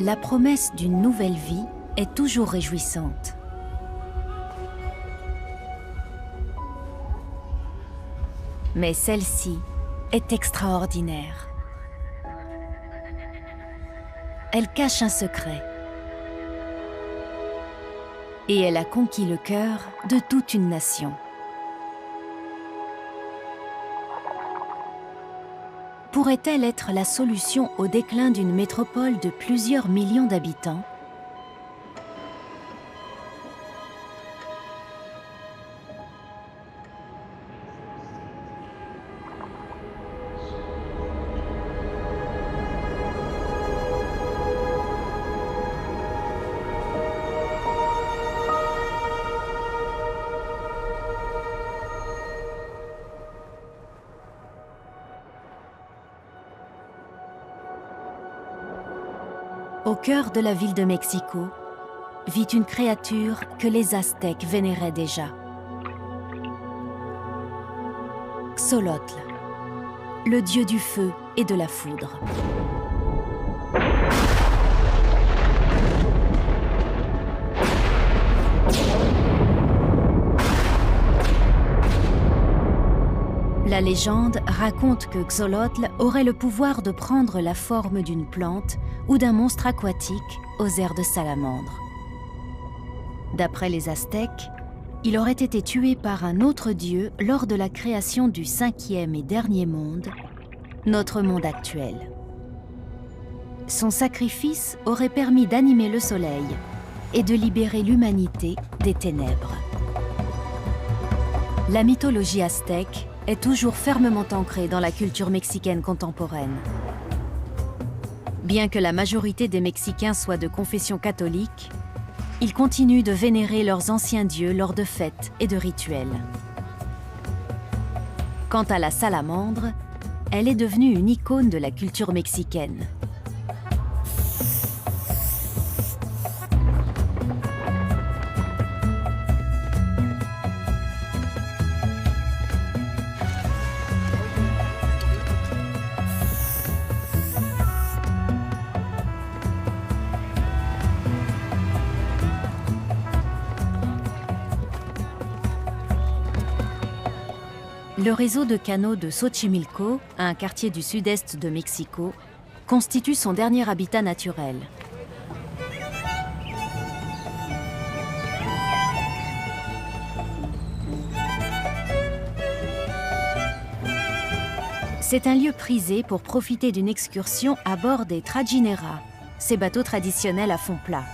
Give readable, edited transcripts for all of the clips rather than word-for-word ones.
la promesse d'une nouvelle vie est toujours réjouissante. Mais celle-ci est extraordinaire. Elle cache un secret. Et elle a conquis le cœur de toute une nation. Pourrait-elle être la solution au déclin d'une métropole de plusieurs millions d'habitants ? Au cœur de la ville de Mexico, vit une créature que les Aztèques vénéraient déjà. Xolotl, le dieu du feu et de la foudre. La légende raconte que Xolotl aurait le pouvoir de prendre la forme d'une plante ou d'un monstre aquatique aux airs de salamandre. D'après les Aztèques, il aurait été tué par un autre dieu lors de la création du 5e et dernier monde, notre monde actuel. Son sacrifice aurait permis d'animer le soleil et de libérer l'humanité des ténèbres. La mythologie aztèque est toujours fermement ancrée dans la culture mexicaine contemporaine. Bien que la majorité des Mexicains soient de confession catholique, ils continuent de vénérer leurs anciens dieux lors de fêtes et de rituels. Quant à la salamandre, elle est devenue une icône de la culture mexicaine. Le réseau de canaux de Xochimilco, un quartier du sud-est de Mexico, constitue son dernier habitat naturel. C'est un lieu prisé pour profiter d'une excursion à bord des trajineras, ces bateaux traditionnels à fond plat.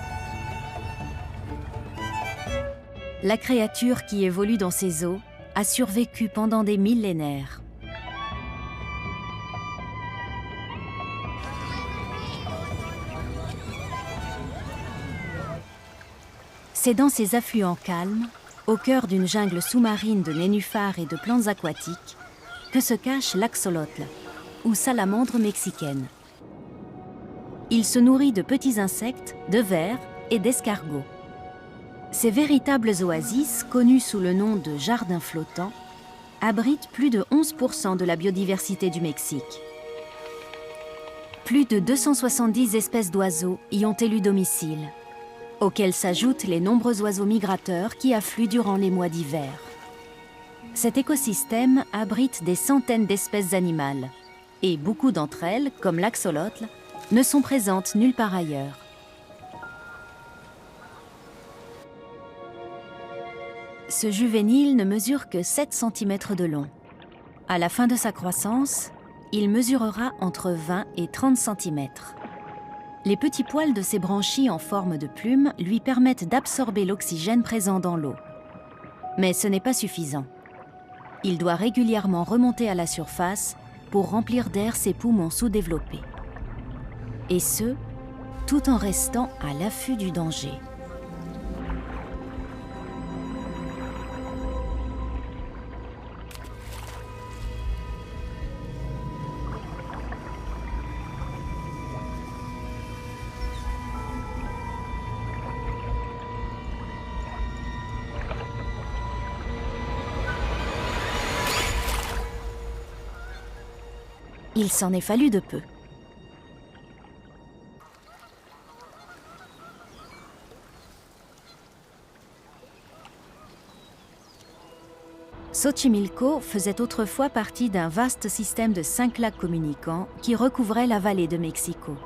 La créature qui évolue dans ces eaux a survécu pendant des millénaires. C'est dans ces affluents calmes, au cœur d'une jungle sous-marine de nénuphars et de plantes aquatiques, que se cache l'axolotl, ou salamandre mexicaine. Il se nourrit de petits insectes, de vers et d'escargots. Ces véritables oasis, connues sous le nom de jardins flottants, abritent plus de 11% de la biodiversité du Mexique. Plus de 270 espèces d'oiseaux y ont élu domicile, auxquels s'ajoutent les nombreux oiseaux migrateurs qui affluent durant les mois d'hiver. Cet écosystème abrite des centaines d'espèces animales, et beaucoup d'entre elles, comme l'axolotl, ne sont présentes nulle part ailleurs. Ce juvénile ne mesure que 7 cm de long. À la fin de sa croissance, il mesurera entre 20 et 30 cm. Les petits poils de ses branchies en forme de plume lui permettent d'absorber l'oxygène présent dans l'eau. Mais ce n'est pas suffisant. Il doit régulièrement remonter à la surface pour remplir d'air ses poumons sous-développés. Et ce, tout en restant à l'affût du danger. Il s'en est fallu de peu. Xochimilco faisait autrefois partie d'un vaste système de 5 lacs communicants qui recouvraient la vallée de Mexico.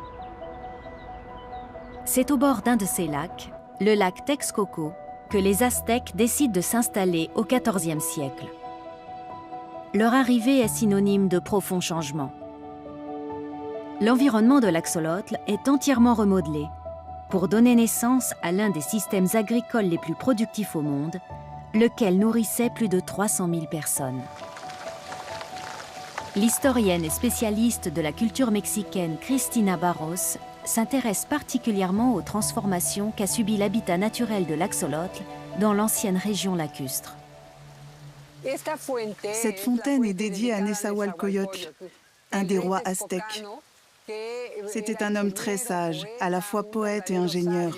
C'est au bord d'un de ces lacs, le lac Texcoco, que les Aztèques décident de s'installer au XIVe siècle. Leur arrivée est synonyme de profonds changements. L'environnement de l'Axolotl est entièrement remodelé pour donner naissance à l'un des systèmes agricoles les plus productifs au monde, lequel nourrissait plus de 300 000 personnes. L'historienne et spécialiste de la culture mexicaine Cristina Barros s'intéresse particulièrement aux transformations qu'a subi l'habitat naturel de l'Axolotl dans l'ancienne région lacustre. Cette fontaine est dédiée à Nezahualcóyotl, un des rois aztèques. C'était un homme très sage, à la fois poète et ingénieur,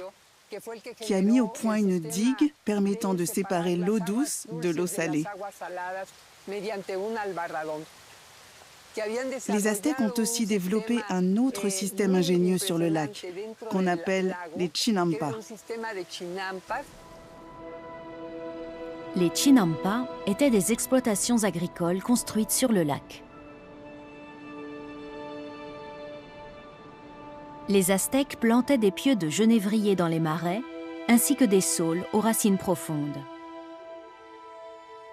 qui a mis au point une digue permettant de séparer l'eau douce de l'eau salée. Les Aztèques ont aussi développé un autre système ingénieux sur le lac, qu'on appelle les Chinampas. Les Chinampas étaient des exploitations agricoles construites sur le lac. Les Aztèques plantaient des pieux de genévrier dans les marais, ainsi que des saules aux racines profondes.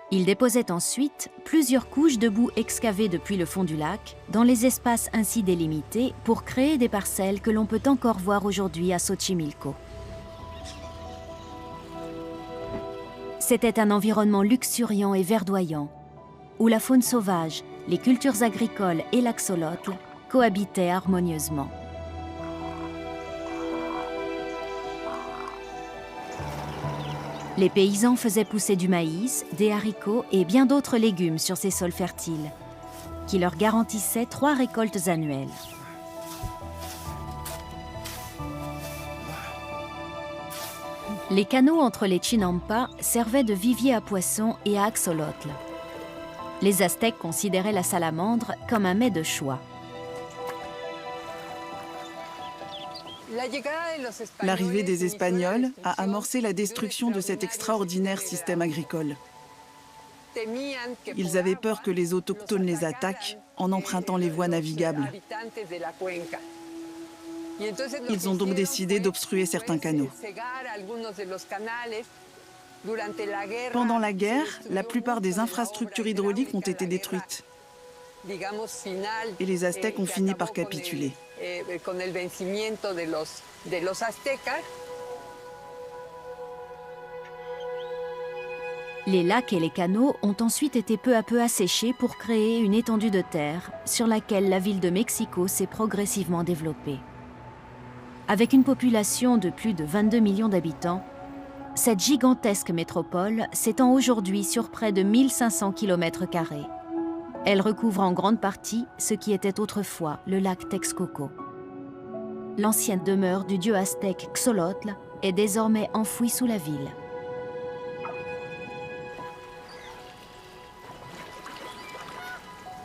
Ils déposaient ensuite plusieurs couches de boue excavées depuis le fond du lac, dans les espaces ainsi délimités, pour créer des parcelles que l'on peut encore voir aujourd'hui à Xochimilco. C'était un environnement luxuriant et verdoyant, où la faune sauvage, les cultures agricoles et l'axolotl cohabitaient harmonieusement. Les paysans faisaient pousser du maïs, des haricots et bien d'autres légumes sur ces sols fertiles, qui leur garantissaient 3 récoltes annuelles. Les canaux entre les Chinampas servaient de vivier à poissons et à axolotl. Les Aztèques considéraient la salamandre comme un mets de choix. L'arrivée des Espagnols a amorcé la destruction de cet extraordinaire système agricole. Ils avaient peur que les autochtones les attaquent en empruntant les voies navigables. Ils ont donc décidé d'obstruer certains canaux. Pendant la guerre, la plupart des infrastructures hydrauliques ont été détruites. Et les Aztèques ont fini par capituler. Les lacs et les canaux ont ensuite été peu à peu asséchés pour créer une étendue de terre sur laquelle la ville de Mexico s'est progressivement développée. Avec une population de plus de 22 millions d'habitants, cette gigantesque métropole s'étend aujourd'hui sur près de 1500 km². Elle recouvre en grande partie ce qui était autrefois le lac Texcoco. L'ancienne demeure du dieu aztèque Xolotl est désormais enfouie sous la ville.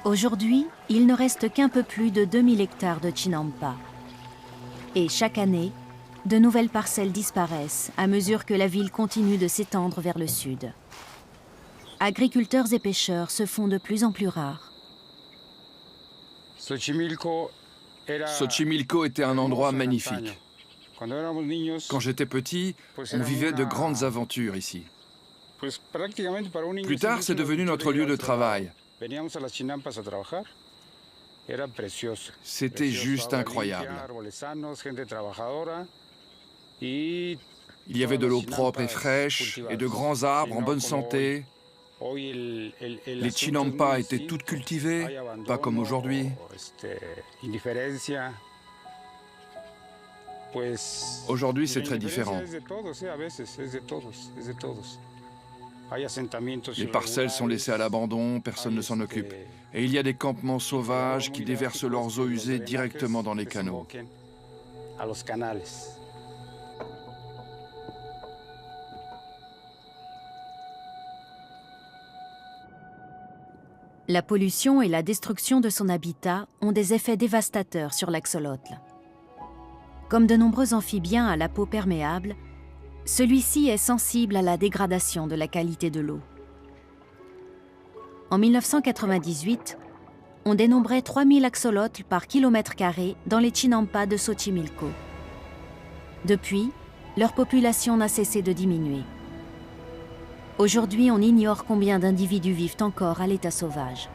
Aujourd'hui, il ne reste qu'un peu plus de 2000 hectares de Chinampa. Et chaque année, de nouvelles parcelles disparaissent à mesure que la ville continue de s'étendre vers le sud. Agriculteurs et pêcheurs se font de plus en plus rares. Xochimilco était un endroit magnifique. Quand j'étais petit, on vivait de grandes aventures ici. Plus tard, c'est devenu notre lieu de travail. C'était juste incroyable. Il y avait de l'eau propre et fraîche et de grands arbres en bonne santé. Les Chinampas étaient toutes cultivées, pas comme aujourd'hui. Aujourd'hui, c'est très différent. Les parcelles sont laissées à l'abandon, personne ne s'en occupe. Et il y a des campements sauvages qui déversent leurs eaux usées directement dans les canaux. La pollution et la destruction de son habitat ont des effets dévastateurs sur l'axolotl. Comme de nombreux amphibiens à la peau perméable, celui-ci est sensible à la dégradation de la qualité de l'eau. En 1998, on dénombrait 3000 axolotls par kilomètre carré dans les Chinampas de Xochimilco. Depuis, leur population n'a cessé de diminuer. Aujourd'hui, on ignore combien d'individus vivent encore à l'état sauvage.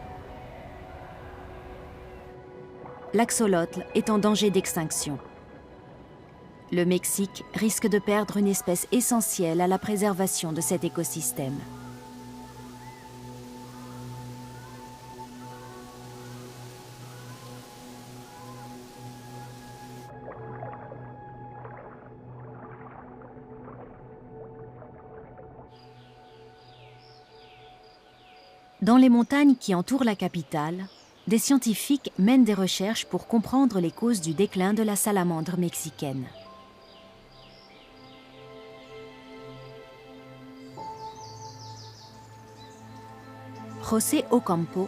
L'axolotl est en danger d'extinction. Le Mexique risque de perdre une espèce essentielle à la préservation de cet écosystème. Dans les montagnes qui entourent la capitale, des scientifiques mènent des recherches pour comprendre les causes du déclin de la salamandre mexicaine. José Ocampo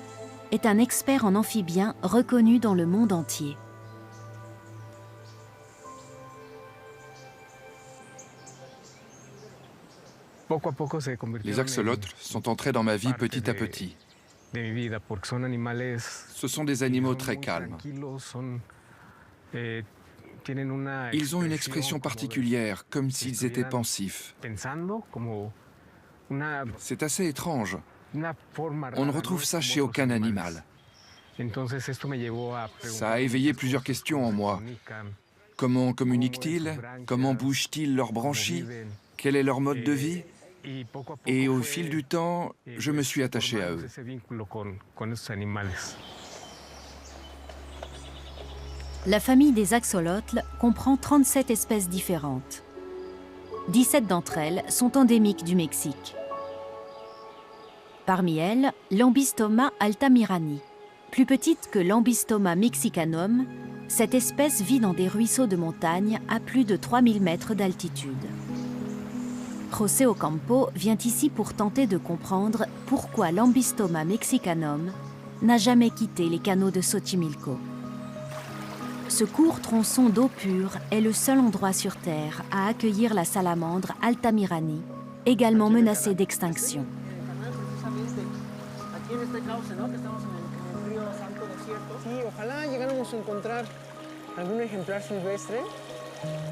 est un expert en amphibiens reconnu dans le monde entier. Les axolotls sont entrés dans ma vie petit à petit. Ce sont des animaux très calmes. Ils ont une expression particulière, comme s'ils étaient pensifs. C'est assez étrange. On ne retrouve ça chez aucun animal. Ça a éveillé plusieurs questions en moi. Comment communiquent-ils? Comment bougent-ils leurs branchies? Quel est leur mode de vie? Et au fil du temps, je me suis attaché à eux. La famille des axolotls comprend 37 espèces différentes. 17 d'entre elles sont endémiques du Mexique. Parmi elles, l'Ambystoma altamirani. Plus petite que l'Ambystoma mexicanum, cette espèce vit dans des ruisseaux de montagne à plus de 3000 mètres d'altitude. José Ocampo vient ici pour tenter de comprendre pourquoi l'Ambystoma mexicanum n'a jamais quitté les canaux de Xochimilco. Ce court tronçon d'eau pure est le seul endroit sur Terre à accueillir la salamandre altamirani, également menacée d'extinction.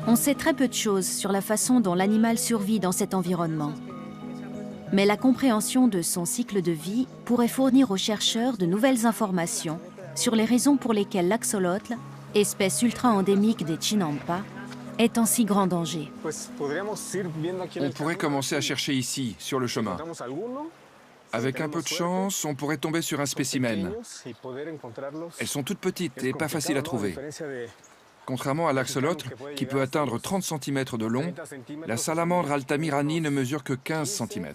On sait très peu de choses sur la façon dont l'animal survit dans cet environnement. Mais la compréhension de son cycle de vie pourrait fournir aux chercheurs de nouvelles informations sur les raisons pour lesquelles l'axolotl, espèce ultra-endémique des Chinampas, est en si grand danger. On pourrait commencer à chercher ici, sur le chemin. Avec un peu de chance, on pourrait tomber sur un spécimen. Elles sont toutes petites et pas faciles à trouver. Contrairement à l'axolotl, qui peut atteindre 30 cm de long, la salamandre altamirani ne mesure que 15 cm.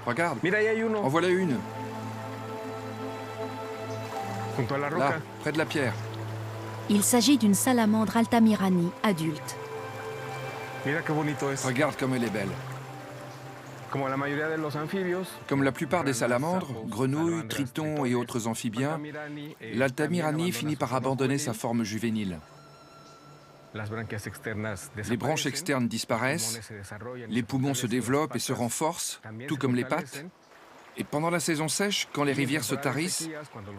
Regarde, en voilà une. Là, près de la pierre. Il s'agit d'une salamandre altamirani adulte. Regarde comme elle est belle. Comme la plupart des salamandres, grenouilles, tritons et autres amphibiens, l'altamirani finit par abandonner sa forme juvénile. Les branches externes disparaissent, les poumons se développent et se renforcent, tout comme les pattes. Et pendant la saison sèche, quand les rivières se tarissent,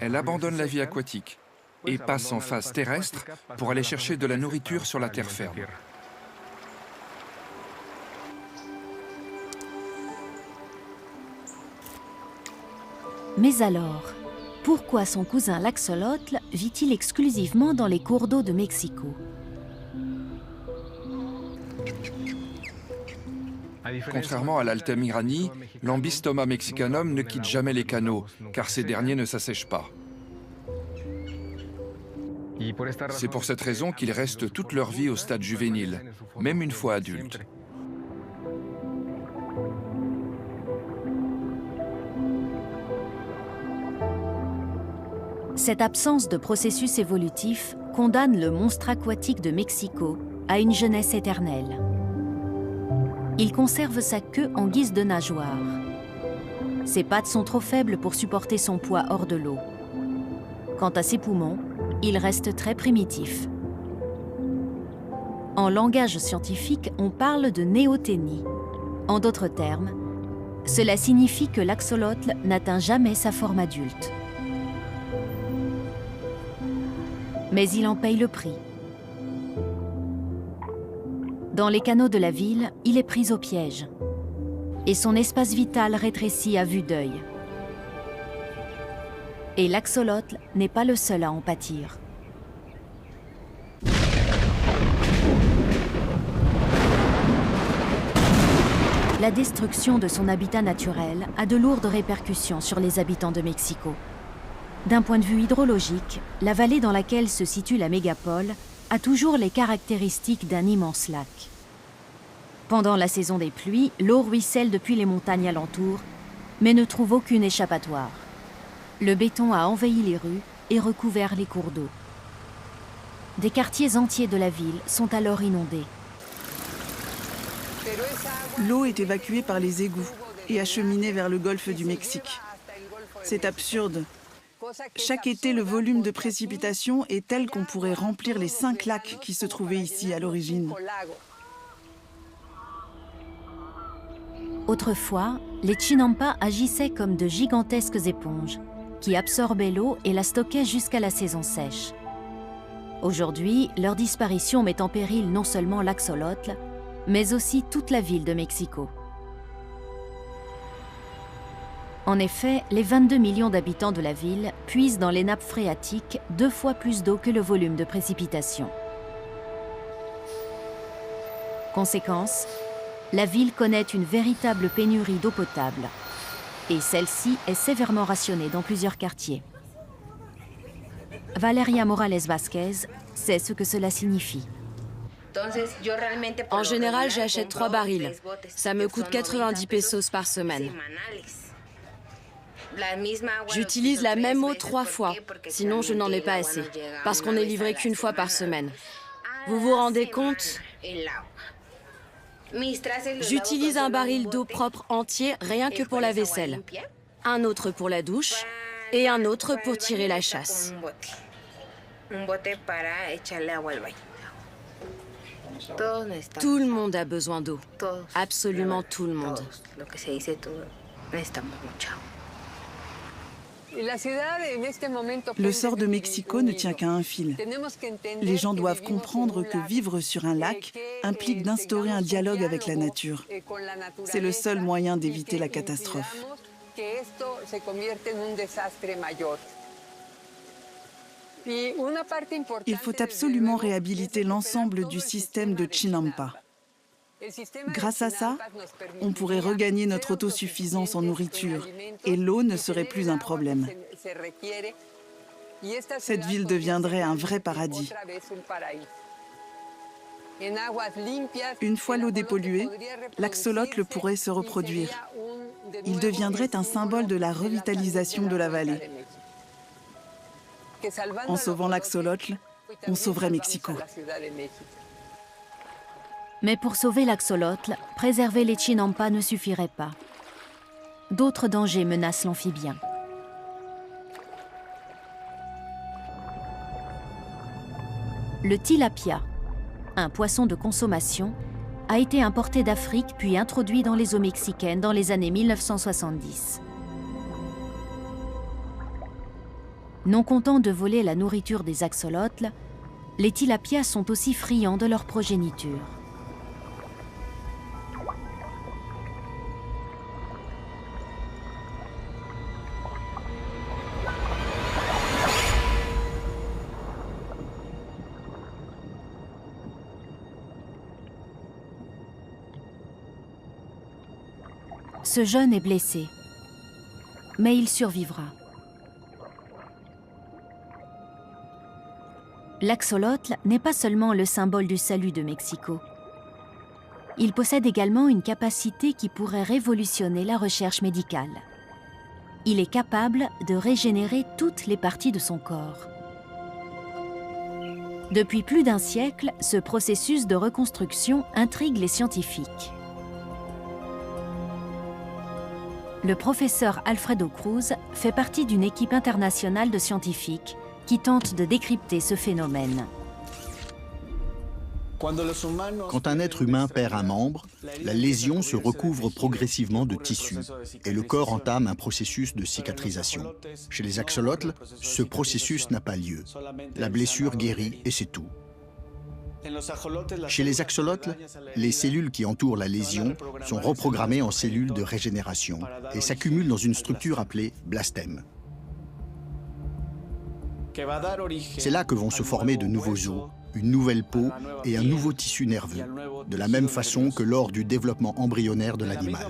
elle abandonne la vie aquatique et passe en phase terrestre pour aller chercher de la nourriture sur la terre ferme. Mais alors, pourquoi son cousin l'axolotl vit-il exclusivement dans les cours d'eau de Mexico? Contrairement à l'altamirani, l'Ambystoma mexicanum ne quitte jamais les canaux, car ces derniers ne s'assèchent pas. C'est pour cette raison qu'ils restent toute leur vie au stade juvénile, même une fois adultes. Cette absence de processus évolutif condamne le monstre aquatique de Mexico à une jeunesse éternelle. Il conserve sa queue en guise de nageoire. Ses pattes sont trop faibles pour supporter son poids hors de l'eau. Quant à ses poumons, il reste très primitif. En langage scientifique, on parle de néothénie. En d'autres termes, cela signifie que l'axolotl n'atteint jamais sa forme adulte. Mais il en paye le prix. Dans les canaux de la ville, il est pris au piège. Et son espace vital rétrécit à vue d'œil. Et l'axolotl n'est pas le seul à en pâtir. La destruction de son habitat naturel a de lourdes répercussions sur les habitants de Mexico. D'un point de vue hydrologique, la vallée dans laquelle se situe la mégapole a toujours les caractéristiques d'un immense lac. Pendant la saison des pluies, l'eau ruisselle depuis les montagnes alentours, mais ne trouve aucune échappatoire. Le béton a envahi les rues et recouvert les cours d'eau. Des quartiers entiers de la ville sont alors inondés. L'eau est évacuée par les égouts et acheminée vers le golfe du Mexique. C'est absurde. Chaque été, le volume de précipitations est tel qu'on pourrait remplir les 5 lacs qui se trouvaient ici à l'origine. Autrefois, les Chinampas agissaient comme de gigantesques éponges qui absorbaient l'eau et la stockaient jusqu'à la saison sèche. Aujourd'hui, leur disparition met en péril non seulement l'axolotl, mais aussi toute la ville de Mexico. En effet, les 22 millions d'habitants de la ville puisent dans les nappes phréatiques 2 fois plus d'eau que le volume de précipitations. Conséquence, la ville connaît une véritable pénurie d'eau potable. Et celle-ci est sévèrement rationnée dans plusieurs quartiers. Valeria Morales Vázquez sait ce que cela signifie. En général, j'achète 3 barils. Ça me coûte 90 pesos par semaine. J'utilise la même eau 3 fois, sinon je n'en ai pas assez, parce qu'on n'est livré qu'une fois par semaine. Vous vous rendez compte? J'utilise un baril d'eau propre entier rien que pour la vaisselle, un autre pour la douche et un autre pour tirer la chasse. Tout le monde a besoin d'eau, absolument tout le monde. Le sort de Mexico ne tient qu'à un fil. Les gens doivent comprendre que vivre sur un lac implique d'instaurer un dialogue avec la nature. C'est le seul moyen d'éviter la catastrophe. Il faut absolument réhabiliter l'ensemble du système de Chinampa. Grâce à ça, on pourrait regagner notre autosuffisance en nourriture et l'eau ne serait plus un problème. Cette ville deviendrait un vrai paradis. Une fois l'eau dépolluée, l'axolotl pourrait se reproduire. Il deviendrait un symbole de la revitalisation de la vallée. En sauvant l'axolotl, on sauverait Mexico. Mais pour sauver l'axolotl, préserver les Chinampas ne suffirait pas. D'autres dangers menacent l'amphibien. Le tilapia, un poisson de consommation, a été importé d'Afrique puis introduit dans les eaux mexicaines dans les années 1970. Non content de voler la nourriture des axolotls, les tilapias sont aussi friands de leur progéniture. Ce jeune est blessé, mais il survivra. L'axolotl n'est pas seulement le symbole du salut de Mexico. Il possède également une capacité qui pourrait révolutionner la recherche médicale. Il est capable de régénérer toutes les parties de son corps. Depuis plus d'un siècle, ce processus de reconstruction intrigue les scientifiques. Le professeur Alfredo Cruz fait partie d'une équipe internationale de scientifiques qui tente de décrypter ce phénomène. Quand un être humain perd un membre, la lésion se recouvre progressivement de tissu et le corps entame un processus de cicatrisation. Chez les axolotls, ce processus n'a pas lieu. La blessure guérit et c'est tout. Chez les axolotls, les cellules qui entourent la lésion sont reprogrammées en cellules de régénération et s'accumulent dans une structure appelée blastème. C'est là que vont se former de nouveaux os, une nouvelle peau et un nouveau tissu nerveux, de la même façon que lors du développement embryonnaire de l'animal.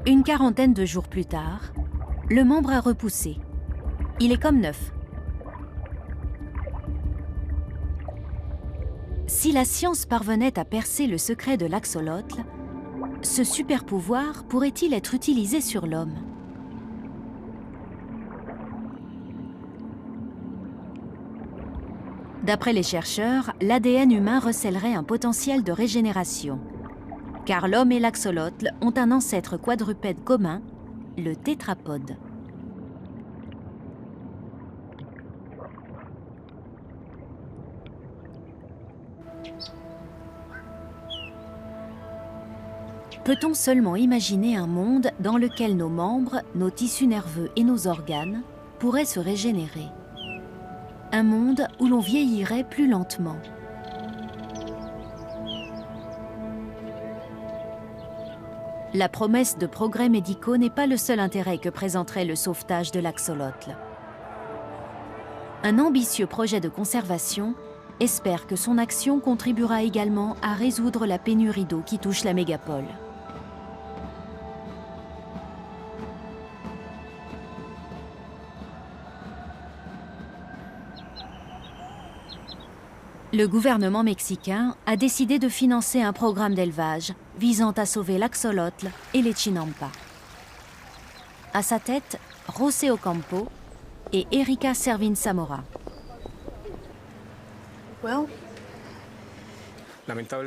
Une quarantaine de jours plus tard, le membre a repoussé. Il est comme neuf. Si la science parvenait à percer le secret de l'axolotl, ce super-pouvoir pourrait-il être utilisé sur l'homme? D'après les chercheurs, l'ADN humain recèlerait un potentiel de régénération. Car l'homme et l'axolotl ont un ancêtre quadrupède commun, le tétrapode. Peut-on seulement imaginer un monde dans lequel nos membres, nos tissus nerveux et nos organes pourraient se régénérer? Un monde où l'on vieillirait plus lentement. La promesse de progrès médicaux n'est pas le seul intérêt que présenterait le sauvetage de l'axolotl. Un ambitieux projet de conservation espère que son action contribuera également à résoudre la pénurie d'eau qui touche la mégapole. Le gouvernement mexicain a décidé de financer un programme d'élevage visant à sauver l'axolotl et les chinampas. À sa tête, José Ocampo et Erika Servin Zamora.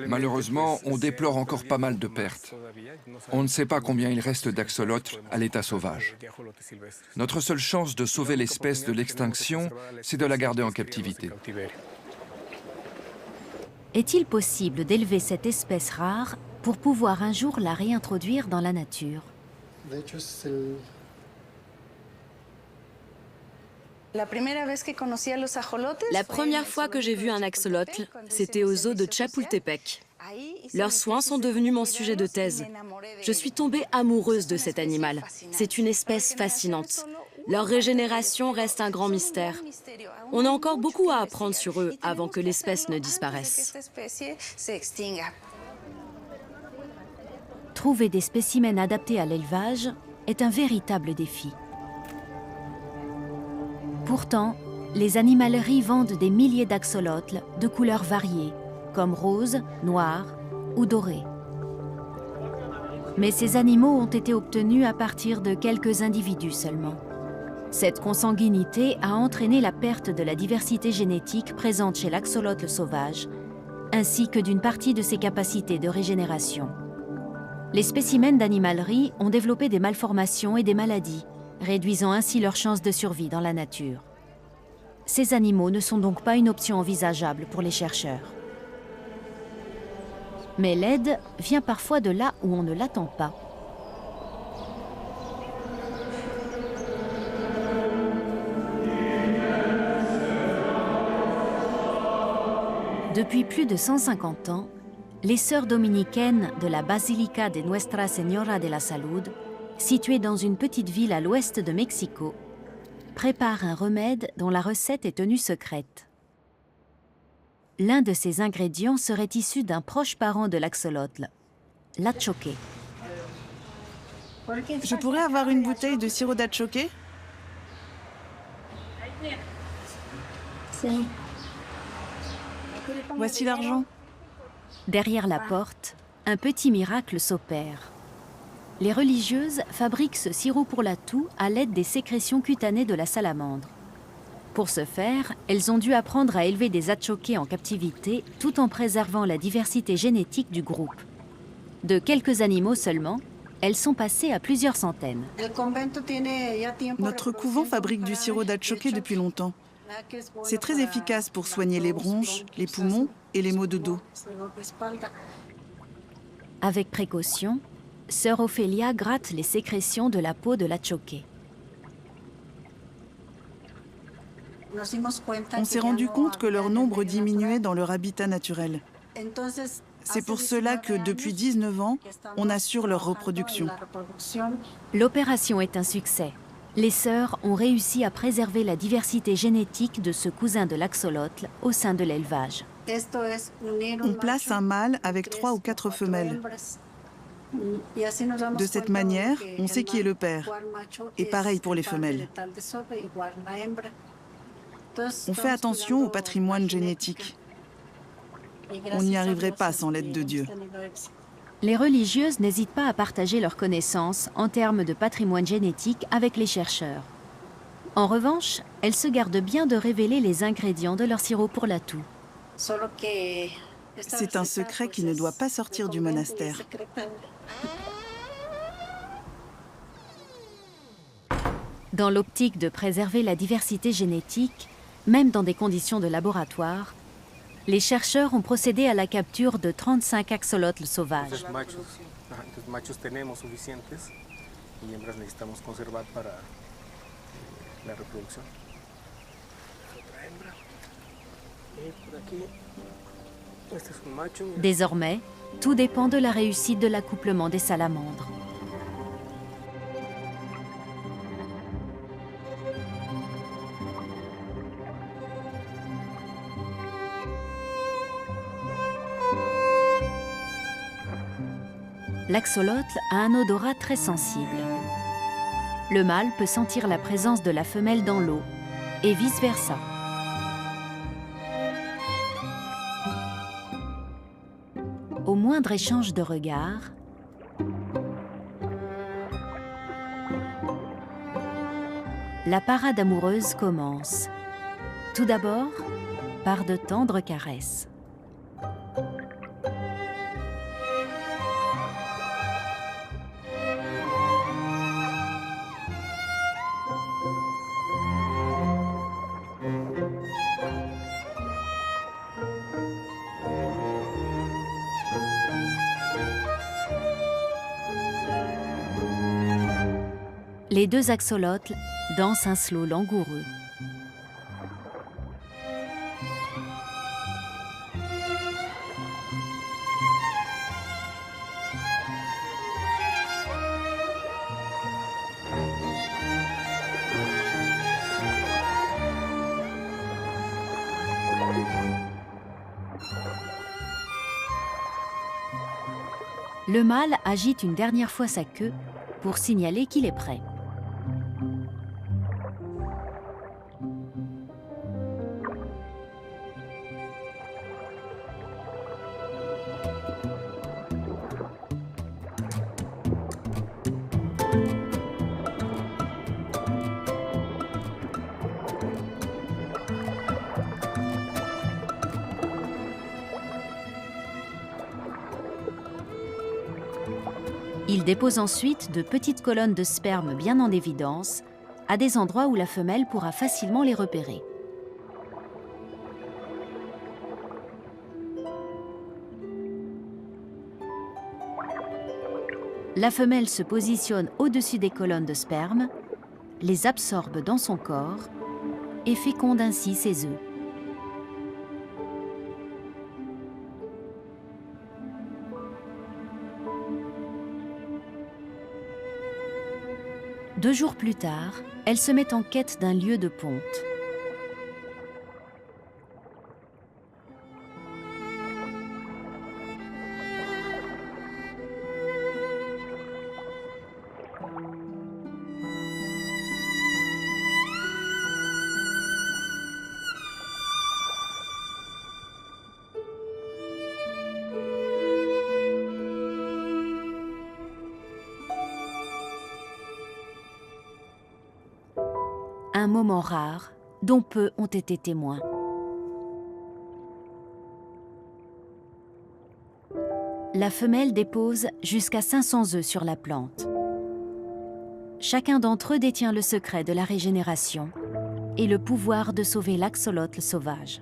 Malheureusement, on déplore encore pas mal de pertes. On ne sait pas combien il reste d'axolotls à l'état sauvage. Notre seule chance de sauver l'espèce de l'extinction, c'est de la garder en captivité. Est-il possible d'élever cette espèce rare pour pouvoir un jour la réintroduire dans la nature? La première fois que j'ai vu un axolotl, c'était aux eaux de Chapultepec. Leurs soins sont devenus mon sujet de thèse. Je suis tombée amoureuse de cet animal. C'est une espèce fascinante. Leur régénération reste un grand mystère. On a encore beaucoup à apprendre sur eux avant que l'espèce ne disparaisse. Trouver des spécimens adaptés à l'élevage est un véritable défi. Pourtant, les animaleries vendent des milliers d'axolotls de couleurs variées, comme rose, noir ou doré. Mais ces animaux ont été obtenus à partir de quelques individus seulement. Cette consanguinité a entraîné la perte de la diversité génétique présente chez l'axolotl sauvage, ainsi que d'une partie de ses capacités de régénération. Les spécimens d'animalerie ont développé des malformations et des maladies, réduisant ainsi leurs chances de survie dans la nature. Ces animaux ne sont donc pas une option envisageable pour les chercheurs. Mais l'aide vient parfois de là où on ne l'attend pas. Depuis plus de 150 ans, les sœurs dominicaines de la Basilica de Nuestra Señora de la Salud, située dans une petite ville à l'ouest de Mexico, préparent un remède dont la recette est tenue secrète. L'un de ces ingrédients serait issu d'un proche parent de l'axolotl, l'atchoque. Je pourrais avoir une bouteille de sirop d'atchoque? Voici l'argent. Derrière la porte, un petit miracle s'opère. Les religieuses fabriquent ce sirop pour la toux à l'aide des sécrétions cutanées de la salamandre. Pour ce faire, elles ont dû apprendre à élever des atchoqués en captivité tout en préservant la diversité génétique du groupe. De quelques animaux seulement, elles sont passées à plusieurs centaines. Notre couvent fabrique du sirop d'atchoqué depuis longtemps. C'est très efficace pour soigner les bronches, les poumons et les maux de dos. Avec précaution, sœur Ophélia gratte les sécrétions de la peau de l'atchoqué. On s'est rendu compte que leur nombre diminuait dans leur habitat naturel. C'est pour cela que depuis 19 ans, on assure leur reproduction. L'opération est un succès. Les sœurs ont réussi à préserver la diversité génétique de ce cousin de l'axolotl au sein de l'élevage. On place un mâle avec 3 ou 4 femelles. De cette manière, on sait qui est le père. Et pareil pour les femelles. On fait attention au patrimoine génétique. On n'y arriverait pas sans l'aide de Dieu. Les religieuses n'hésitent pas à partager leurs connaissances en termes de patrimoine génétique avec les chercheurs. En revanche, elles se gardent bien de révéler les ingrédients de leur sirop pour la toux. C'est un secret qui ne doit pas sortir du monastère. Dans l'optique de préserver la diversité génétique, même dans des conditions de laboratoire, les chercheurs ont procédé à la capture de 35 axolotls sauvages. Désormais, tout dépend de la réussite de l'accouplement des salamandres. L'axolotl a un odorat très sensible. Le mâle peut sentir la présence de la femelle dans l'eau et vice-versa. Au moindre échange de regards, la parade amoureuse commence. Tout d'abord, par de tendres caresses. Les deux axolotls dansent un slow langoureux. Le mâle agite une dernière fois sa queue pour signaler qu'il est prêt. Il dépose ensuite de petites colonnes de sperme bien en évidence, à des endroits où la femelle pourra facilement les repérer. La femelle se positionne au-dessus des colonnes de sperme, les absorbe dans son corps et féconde ainsi ses œufs. Deux jours plus tard, elle se met en quête d'un lieu de ponte. Un moment rare dont peu ont été témoins. La femelle dépose jusqu'à 500 œufs sur la plante. Chacun d'entre eux détient le secret de la régénération et le pouvoir de sauver l'axolotl sauvage.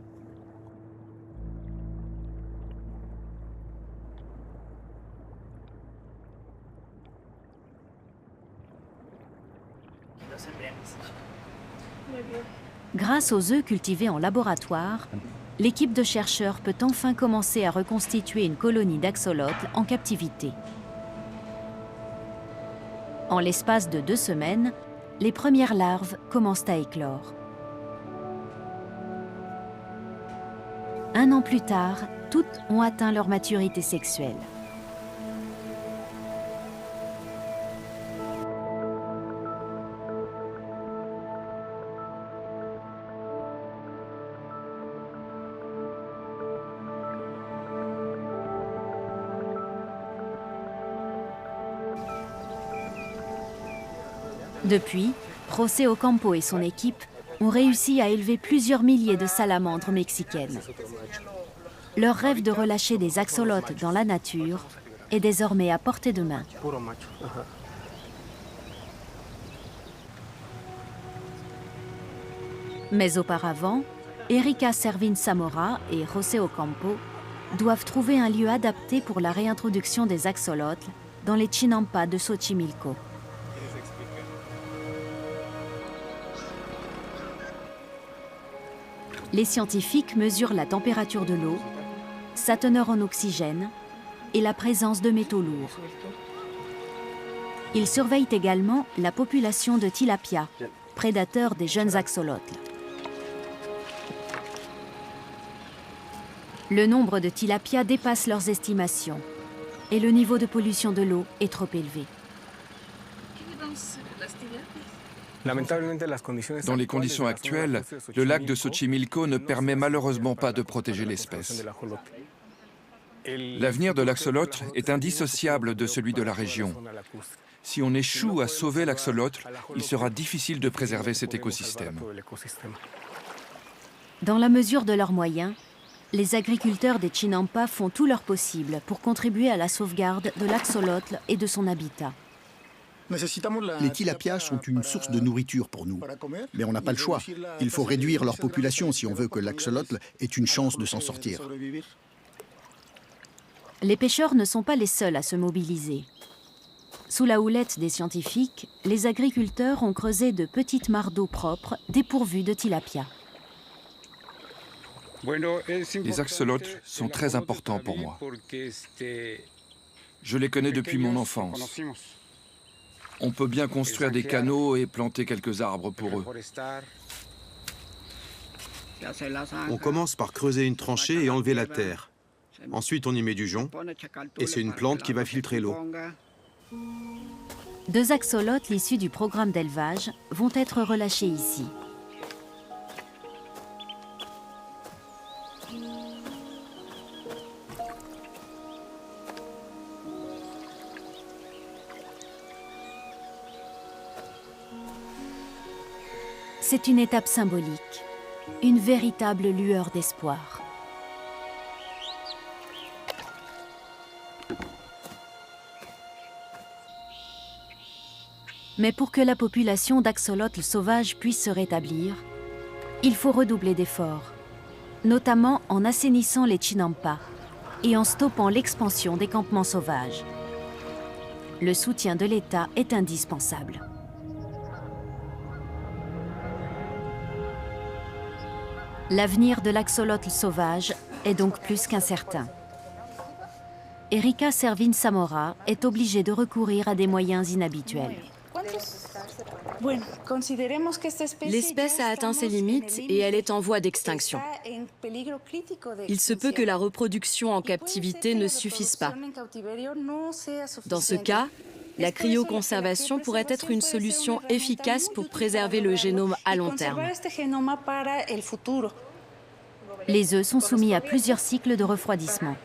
Grâce aux œufs cultivés en laboratoire, l'équipe de chercheurs peut enfin commencer à reconstituer une colonie d'axolotls en captivité. En l'espace de 2 semaines, les premières larves commencent à éclore. 1 an plus tard, toutes ont atteint leur maturité sexuelle. Depuis, José Ocampo et son équipe ont réussi à élever plusieurs milliers de salamandres mexicaines. Leur rêve de relâcher des axolotls dans la nature est désormais à portée de main. Mais auparavant, Erika Servin Zamora et José Ocampo doivent trouver un lieu adapté pour la réintroduction des axolotls dans les Chinampas de Xochimilco. Les scientifiques mesurent la température de l'eau, sa teneur en oxygène et la présence de métaux lourds. Ils surveillent également la population de tilapia, prédateur des jeunes axolotls. Le nombre de tilapia dépasse leurs estimations et le niveau de pollution de l'eau est trop élevé. Dans les conditions actuelles, le lac de Xochimilco ne permet malheureusement pas de protéger l'espèce. L'avenir de l'axolotl est indissociable de celui de la région. Si on échoue à sauver l'axolotl, il sera difficile de préserver cet écosystème. Dans la mesure de leurs moyens, les agriculteurs des Chinampas font tout leur possible pour contribuer à la sauvegarde de l'axolotl et de son habitat. Les tilapias sont une source de nourriture pour nous, mais on n'a pas le choix. Il faut réduire leur population si on veut que l'axolotl ait une chance de s'en sortir. Les pêcheurs ne sont pas les seuls à se mobiliser. Sous la houlette des scientifiques, les agriculteurs ont creusé de petites mares d'eau propres dépourvues de tilapia. Les axolotls sont très importants pour moi. Je les connais depuis mon enfance. On peut bien construire des canaux et planter quelques arbres pour eux. On commence par creuser une tranchée et enlever la terre. Ensuite, on y met du jonc, et c'est une plante qui va filtrer l'eau. 2 axolotls issus du programme d'élevage vont être relâchés ici. C'est une étape symbolique, une véritable lueur d'espoir. Mais pour que la population d'axolotls sauvages puisse se rétablir, il faut redoubler d'efforts, notamment en assainissant les Chinampas et en stoppant l'expansion des campements sauvages. Le soutien de l'État est indispensable. L'avenir de l'axolotl sauvage est donc plus qu'incertain. Erika Servin Zamora est obligée de recourir à des moyens inhabituels. L'espèce a atteint ses limites et elle est en voie d'extinction. Il se peut que la reproduction en captivité ne suffise pas. Dans ce cas, la cryoconservation pourrait être une solution efficace pour préserver le génome à long terme. Les œufs sont soumis à plusieurs cycles de refroidissement.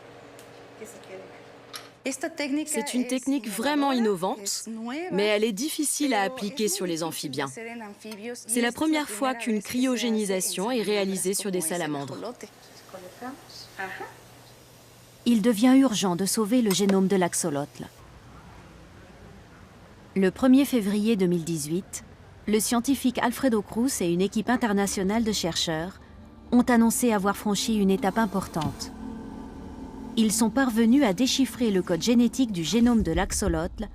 C'est une technique vraiment innovante, mais elle est difficile à appliquer sur les amphibiens. C'est la première fois qu'une cryogénisation est réalisée sur des salamandres. Il devient urgent de sauver le génome de l'axolotl. Le 1er février 2018, le scientifique Alfredo Cruz et une équipe internationale de chercheurs ont annoncé avoir franchi une étape importante. Ils sont parvenus à déchiffrer le code génétique du génome de l'axolotl,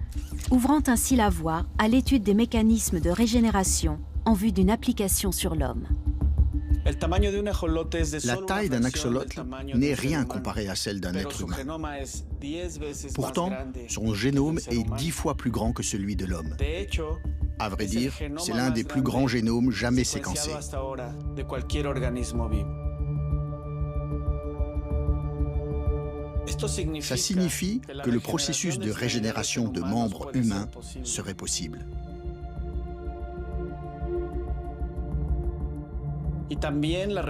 ouvrant ainsi la voie à l'étude des mécanismes de régénération en vue d'une application sur l'homme. La taille d'un axolotl n'est rien comparée à celle d'un être humain. Pourtant, son génome est 10 fois plus grand que celui de l'homme. À vrai dire, c'est l'un des plus grands génomes jamais séquencés. Ça signifie que le processus de régénération de membres humains serait possible.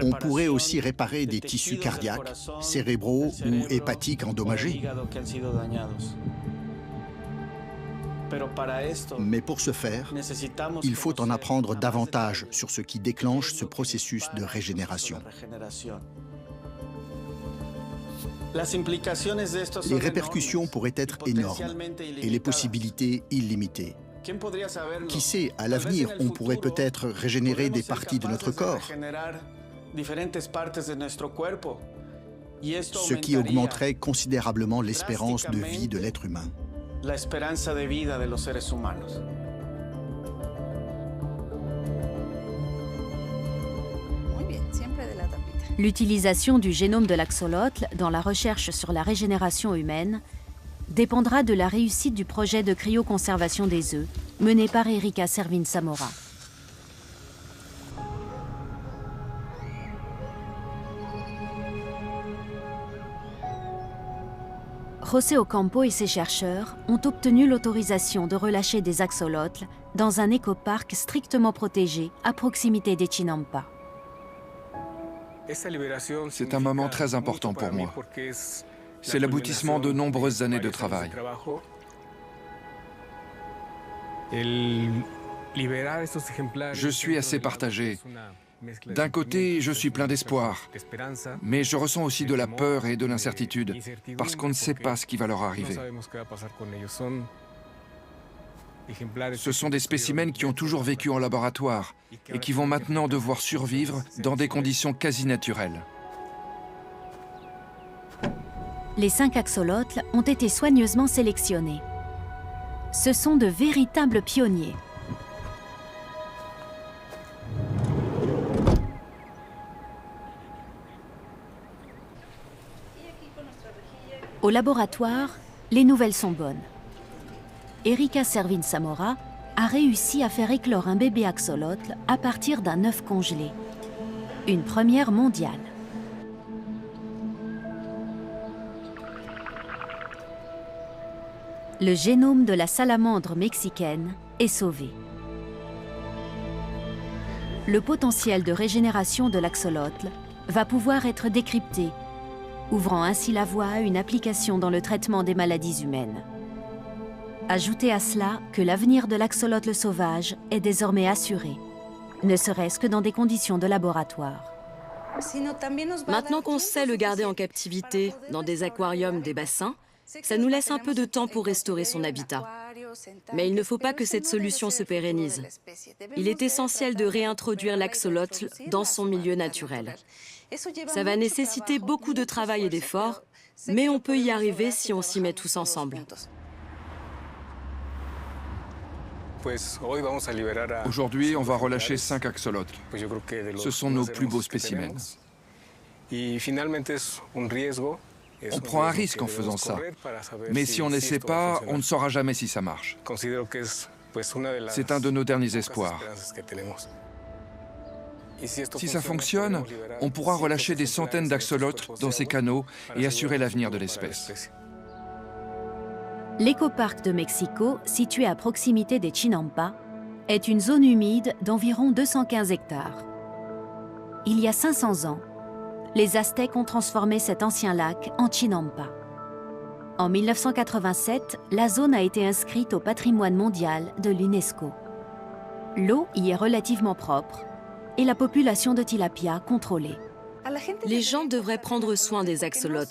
On pourrait aussi réparer des tissus cardiaques, cérébraux ou hépatiques endommagés. Mais pour ce faire, il faut en apprendre davantage sur ce qui déclenche ce processus de régénération. Les répercussions pourraient être énormes et les possibilités illimitées. Qui sait, à l'avenir, on pourrait peut-être régénérer des parties de notre corps, ce qui augmenterait considérablement l'espérance de vie de l'être humain. L'utilisation du génome de l'axolotl dans la recherche sur la régénération humaine dépendra de la réussite du projet de cryoconservation des œufs mené par Erika Servin-Samora. José Ocampo et ses chercheurs ont obtenu l'autorisation de relâcher des axolotls dans un écoparc strictement protégé à proximité des Chinampa. C'est un moment très important pour moi. C'est l'aboutissement de nombreuses années de travail. Je suis assez partagé. D'un côté, je suis plein d'espoir, mais je ressens aussi de la peur et de l'incertitude, parce qu'on ne sait pas ce qui va leur arriver. Ce sont des spécimens qui ont toujours vécu en laboratoire et qui vont maintenant devoir survivre dans des conditions quasi naturelles. Les 5 axolotls ont été soigneusement sélectionnés. Ce sont de véritables pionniers. Au laboratoire, les nouvelles sont bonnes. Erika Servin-Samora a réussi à faire éclore un bébé axolotl à partir d'un œuf congelé. Une première mondiale. Le génome de la salamandre mexicaine est sauvé. Le potentiel de régénération de l'axolotl va pouvoir être décrypté, ouvrant ainsi la voie à une application dans le traitement des maladies humaines. Ajoutez à cela que l'avenir de l'axolotl sauvage est désormais assuré, ne serait-ce que dans des conditions de laboratoire. Maintenant qu'on sait le garder en captivité dans des aquariums des bassins, ça nous laisse un peu de temps pour restaurer son habitat. Mais il ne faut pas que cette solution se pérennise. Il est essentiel de réintroduire l'axolotl dans son milieu naturel. Ça va nécessiter beaucoup de travail et d'efforts, mais on peut y arriver si on s'y met tous ensemble. Aujourd'hui, on va relâcher 5 axolotls. Ce sont nos plus beaux spécimens. On prend un risque en faisant ça, mais si on n'essaie pas, on ne saura jamais si ça marche. C'est un de nos derniers espoirs. Si ça fonctionne, on pourra relâcher des centaines d'axolotls dans ces canaux et assurer l'avenir de l'espèce. L'écoparc de Mexico, situé à proximité des Chinampa, est une zone humide d'environ 215 hectares. Il y a 500 ans, les Aztèques ont transformé cet ancien lac en Chinampa. En 1987, la zone a été inscrite au patrimoine mondial de l'UNESCO. L'eau y est relativement propre et la population de tilapia contrôlée. Les gens devraient prendre soin des axolotls.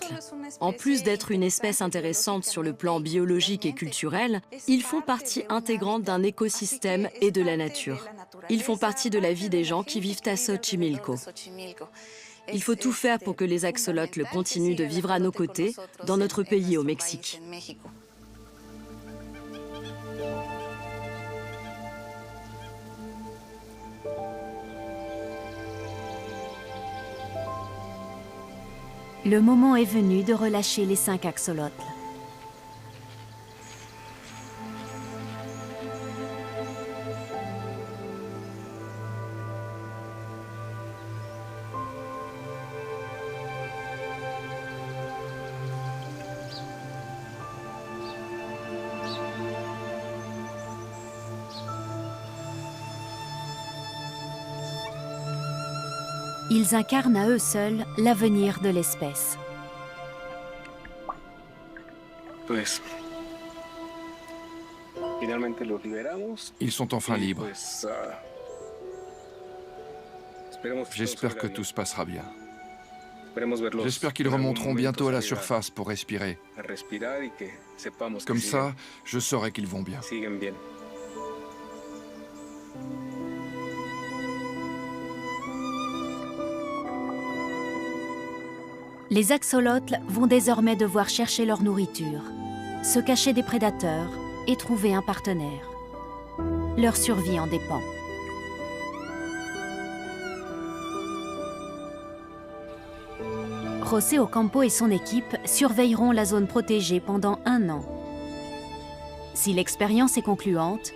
En plus d'être une espèce intéressante sur le plan biologique et culturel, ils font partie intégrante d'un écosystème et de la nature. Ils font partie de la vie des gens qui vivent à Xochimilco. Il faut tout faire pour que les axolotls continuent de vivre à nos côtés dans notre pays au Mexique. Le moment est venu de relâcher les 5 axolotls. Ils incarnent à eux seuls l'avenir de l'espèce. Ils sont enfin libres. J'espère que tout se passera bien. J'espère qu'ils remonteront bientôt à la surface pour respirer. Comme ça, je saurai qu'ils vont bien. Les axolotls vont désormais devoir chercher leur nourriture, se cacher des prédateurs et trouver un partenaire. Leur survie en dépend. José Ocampo et son équipe surveilleront la zone protégée pendant 1 an. Si l'expérience est concluante,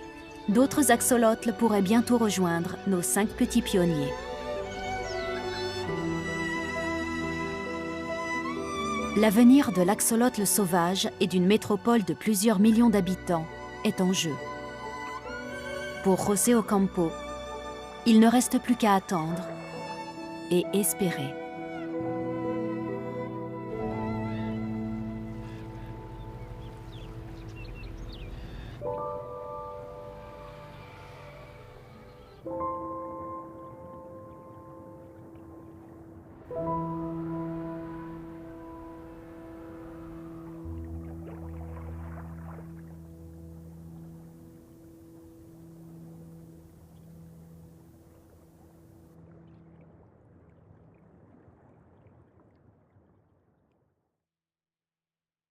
d'autres axolotls pourraient bientôt rejoindre nos 5 petits pionniers. L'avenir de l'axolotl sauvage et d'une métropole de plusieurs millions d'habitants est en jeu. Pour José Ocampo, il ne reste plus qu'à attendre et espérer.